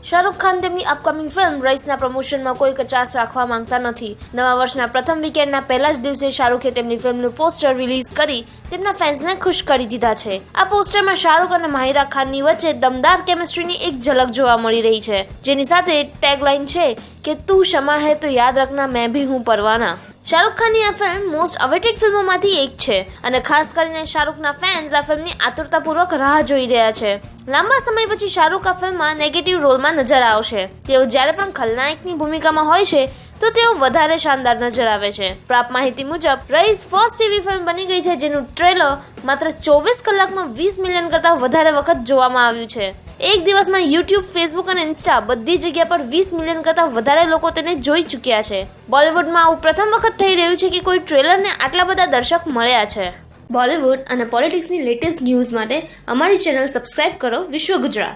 શાહરુખ ખાન તેમની upcoming film રઈસના પ્રમોશનમાં કોઈ કચાશ રાખવા માંગતા નથી. નવા વર્ષના પ્રથમ વીકેન્ડના પહેલા જ દિવસે શાહરુખે તેમની ફિલ્મનું પોસ્ટર રિલીઝ કરી તેમના ફેન્સને ખુશ કરી દીધા છે. આ પોસ્ટરમાં શાહરુખ અને માહિરા ખાનની વચ્ચે દમદાર કેમિસ્ટ્રીની એક ઝલક જોવા મળી રહી છે, જેની સાથે ટેગલાઇન છે કે તું ક્ષમા હૈ તો યાદ રખના મેં ભી હું પરવાના. શાહરુખ ખાનની આ ફિલ્મ મોસ્ટ અવેટેડ ફિલ્મોમાંથી એક છે અને ખાસ કરીને શાહરુખના ફેન્સ આ ફિલ્મની આતુરતાપૂર્વક રાહ જોઈ રહ્યા છે. લાંબા સમય પછી શાહરુખ આ ફિલ્મમાં નેગેટિવ રોલમાં નજર આવશે. તેઓ જ્યારે પણ ખલનાયકની ભૂમિકામાં હોય છે તો તેઓ વધારે શાનદાર નજર આવે છે. પ્રાપ્ત માહિતી મુજબ રઈસ ફર્સ્ટ ટીવી ફિલ્મ બની ગઈ છે, જેનું ટ્રેલર માત્ર 24 કલાકમાં 20 મિલિયન કરતાં વધારે વખત જોવામાં આવ્યું છે. એક દિવસમાં યુટ્યુબ, ફેસબુક અને ઇન્સ્ટા બધી જગ્યા પર 20 મિલિયન કરતાં વધારે લોકો તેને જોઈ ચૂક્યા છે. બોલિવૂડમાં આવું પ્રથમ વખત થઈ રહ્યું છે કે કોઈ ટ્રેલરને આટલા બધા દર્શક મળ્યા છે. બોલિવૂડ અને પોલિટિક્સની લેટેસ્ટ ન્યૂઝ માટે અમારી ચેનલ સબસ્ક્રાઇબ કરો વિશ્વ ગુજરાત.